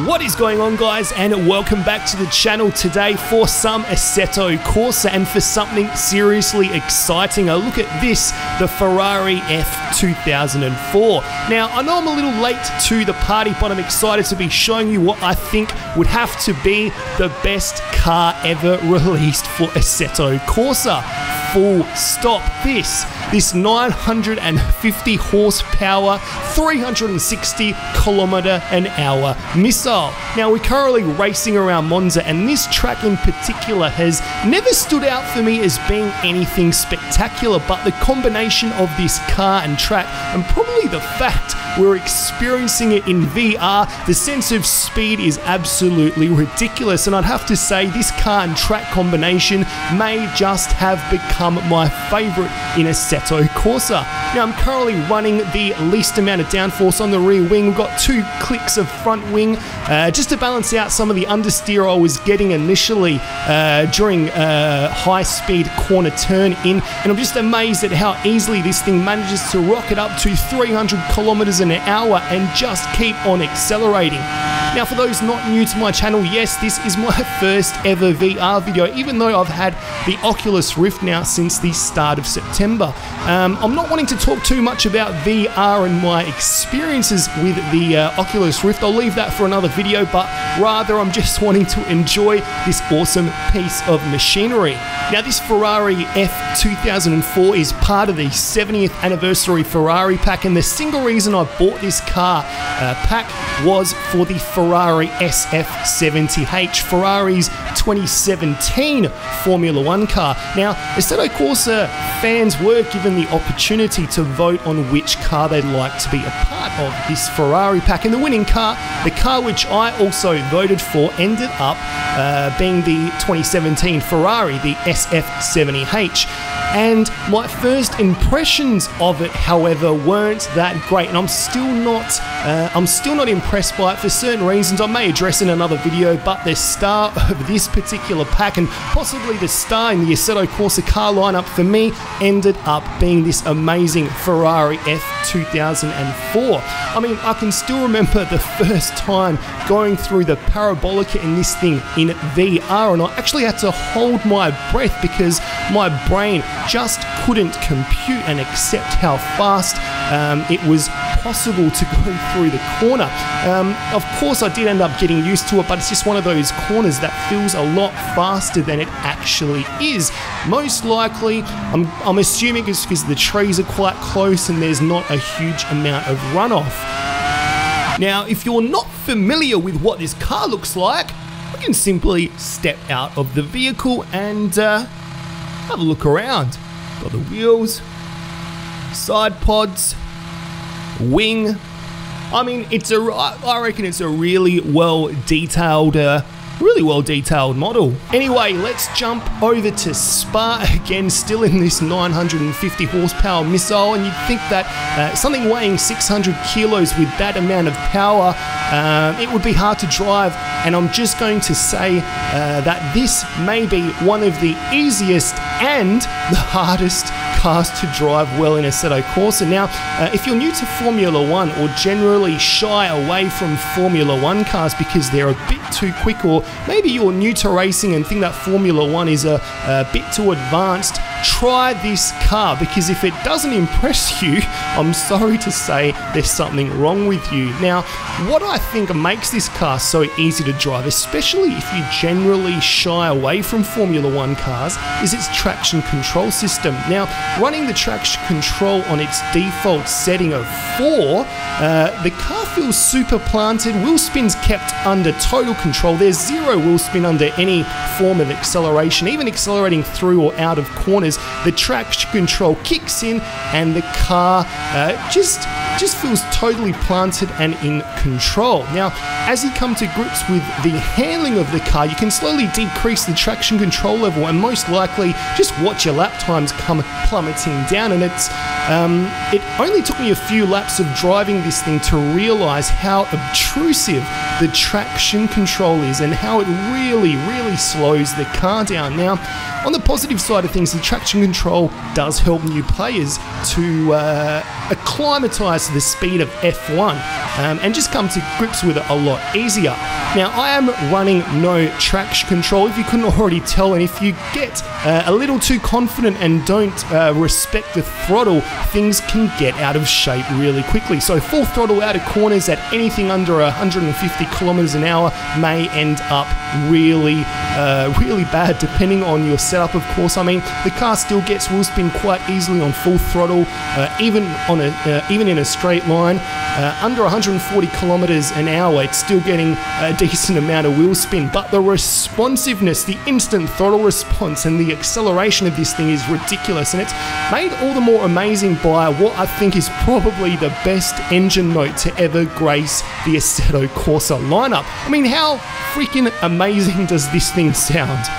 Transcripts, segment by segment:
What is going on, guys, and welcome back to the channel today for some Assetto Corsa and for something seriously exciting. A look at this, the Ferrari F2004. Now, I know I'm a little late to the party, but I'm excited to be showing you what I think would have to be the best car ever released for Assetto Corsa. Full stop. This 950 horsepower, 360 km/h missile. Now, we're currently racing around Monza, and this track in particular has never stood out for me as being anything spectacular, but the combination of this car and track, and probably the fact we're experiencing it in VR, the sense of speed is absolutely ridiculous. And I'd have to say this car and track combination may just have become my favorite in Assetto Corsa. Now, I'm currently running the least amount of downforce on the rear wing. We've got 2 clicks of front wing just to balance out some of the understeer I was getting initially during high speed corner turn in, and I'm just amazed at how easily this thing manages to rocket up to 300 km/h and just keep on accelerating. Now, for those not new to my channel, yes, this is my first ever VR video, even though I've had the Oculus Rift now since the start of September. I'm not wanting to talk too much about VR and my experiences with the Oculus Rift. I'll leave that for another video, but rather I'm just wanting to enjoy this awesome piece of machinery. Now, this Ferrari F2004 is part of the 70th anniversary Ferrari pack, and the single reason I bought this car pack was for the Ferrari SF70H, Ferrari's 2017 Formula 1 car. Now, Assetto Corsa fans were given the opportunity to vote on which car they'd like to be a part of this Ferrari pack, and the winning car, the car which I also voted for, ended up being the 2017 Ferrari, the SF70H. And my first impressions of it, however, weren't that great, and I'm still not impressed by it for certain reasons I may address in another video. But the star of this particular pack, and possibly the star in the Assetto Corsa car lineup for me, ended up being this amazing Ferrari F2004. I mean, I can still remember the first time going through the parabolic in this thing in VR, and I actually had to hold my breath because my brain just couldn't compute and accept how fast it was possible to go through the corner. Of course, I did end up getting used to it, but it's just one of those corners that feels a lot faster than it actually is. Most likely, I'm assuming it's because the trees are quite close and there's not a huge amount of runoff. Now, if you're not familiar with what this car looks like, we can simply step out of the vehicle and have a look around. Got the wheels, side pods, wing. I mean, I reckon it's a really well detailed model. Anyway, let's jump over to Spa again, still in this 950 horsepower missile, and you'd think that something weighing 600 kilos with that amount of power, it would be hard to drive, and I'm just going to say that this may be one of the easiest and the hardest cars to drive well in Assetto Corsa. Now, if you're new to Formula 1 or generally shy away from Formula 1 cars because they're a bit too quick, or maybe you're new to racing and think that Formula 1 is a bit too advanced, try this car, because if it doesn't impress you, I'm sorry to say there's something wrong with you. Now, what I think makes this car so easy to drive, especially if you generally shy away from Formula 1 cars, is its traction control system. Now, running the traction control on its default setting of 4, the car feels super planted, wheel spin's kept under total control, there's 0 wheel spin under any form of acceleration, even accelerating through or out of corners. The traction control kicks in and the car just feels totally planted and in control. Now, as you come to grips with the handling of the car, you can slowly decrease the traction control level and most likely just watch your lap times come plummeting down. And it only took me a few laps of driving this thing to realize how obtrusive the traction control is and how it really slows the car down. Now, on the positive side of things, the traction control does help new players to acclimatise to the speed of F1 and just come to grips with it a lot easier. Now, I am running no traction control, if you couldn't already tell, and if you get a little too confident and don't respect the throttle, things can get out of shape really quickly. So full throttle out of corners at anything under 150 kilometers an hour may end up really bad, depending on your setup, of course. I mean, the car still gets wheel spin quite easily on full throttle, even in a straight line. Under 140 kilometers an hour, it's still getting a decent amount of wheel spin, but the responsiveness, the instant throttle response and the acceleration of this thing is ridiculous, and it's made all the more amazing by what I think is probably the best engine note to ever grace the Assetto Corsa lineup. I mean, how freaking amazing does this thing sound?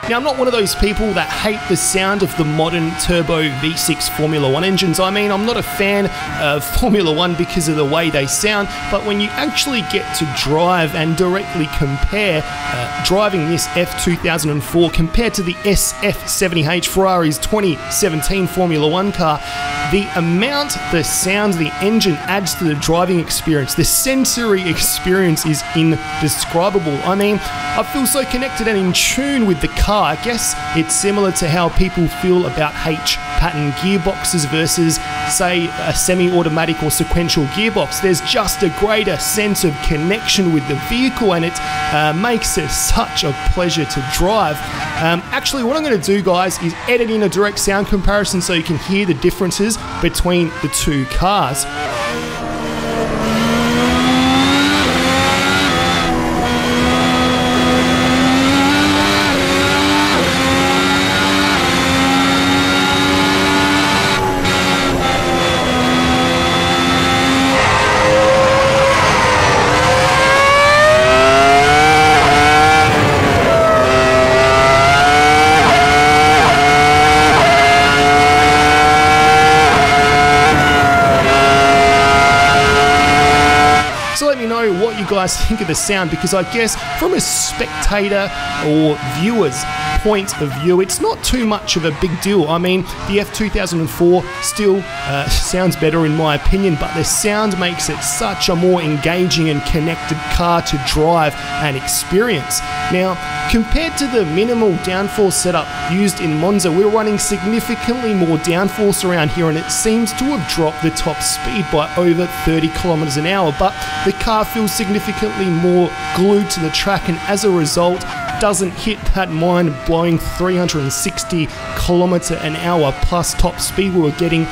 Now, I'm not one of those people that hate the sound of the modern turbo V6 Formula 1 engines. I mean, I'm not a fan of Formula 1 because of the way they sound, but when you actually get to drive and directly compare driving this F2004 compared to the SF70H, Ferrari's 2017 Formula 1 car, the amount, the sound, the engine adds to the driving experience, the sensory experience is indescribable. I mean, I feel so connected and in tune with the car. I guess it's similar to how people feel about H-pattern gearboxes versus, say, a semi-automatic or sequential gearbox. There's just a greater sense of connection with the vehicle, and it makes it such a pleasure to drive. Actually, what I'm going to do, guys, is edit in a direct sound comparison so you can hear the differences between the two cars. What you guys think of the sound, because I guess from a spectator or viewer's point of view, it's not too much of a big deal. I mean, the F2004 still sounds better in my opinion, but the sound makes it such a more engaging and connected car to drive and experience. Now, compared to the minimal downforce setup used in Monza, we're running significantly more downforce around here, and it seems to have dropped the top speed by over 30 kilometers an hour, but the car feels significantly more glued to the track, and as a result doesn't hit that mind-blowing 360 kilometer an hour plus top speed we were getting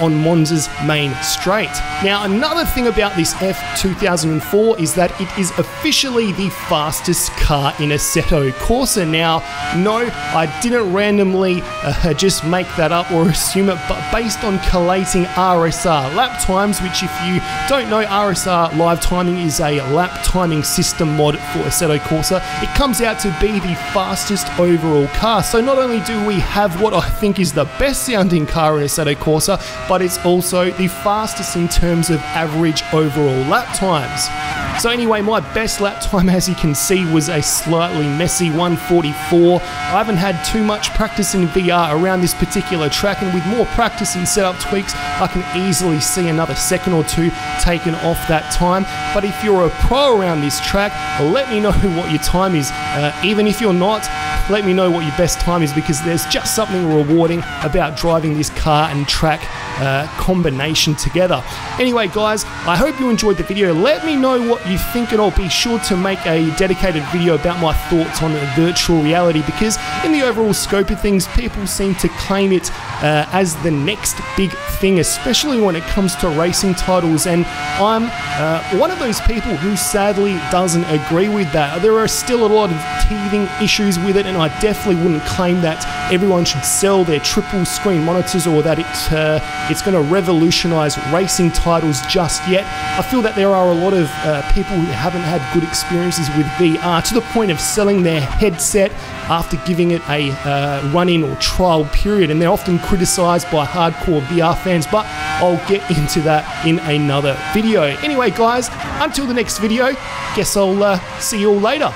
on Monza's main straight. Now, another thing about this F2004 is that it is officially the fastest car in Assetto Corsa. Now, no, I didn't randomly just make that up or assume it, but based on collating RSR lap times, which, if you don't know, RSR live timing is a lap timing system mod for Assetto Corsa. It comes out to be the fastest overall car. So not only do we have what I think is the best sounding car in Assetto Corsa, but it's also the fastest in terms of average overall lap times. So anyway, my best lap time, as you can see, was a slightly messy 1:44. I haven't had too much practice in VR around this particular track, and with more practice and setup tweaks, I can easily see another second or two taken off that time. But if you're a pro around this track, let me know what your time is. Even if you're not, let me know what your best time is, because there's just something rewarding about driving this car and track combination together. Anyway, guys, I hope you enjoyed the video. Let me know what you think, and I'll be sure to make a dedicated video about my thoughts on virtual reality, because in the overall scope of things, people seem to claim it as the next big thing, especially when it comes to racing titles, and I'm one of those people who sadly doesn't agree with that. There are still a lot of teething issues with it, and I definitely wouldn't claim that everyone should sell their triple screen monitors, or that it's going to revolutionize racing titles just yet. I feel that there are a lot of people who haven't had good experiences with VR to the point of selling their headset after giving it a run-in or trial period, and they're often criticized by hardcore VR fans, but I'll get into that in another video. Anyway, guys, until the next video, guess I'll see you all later.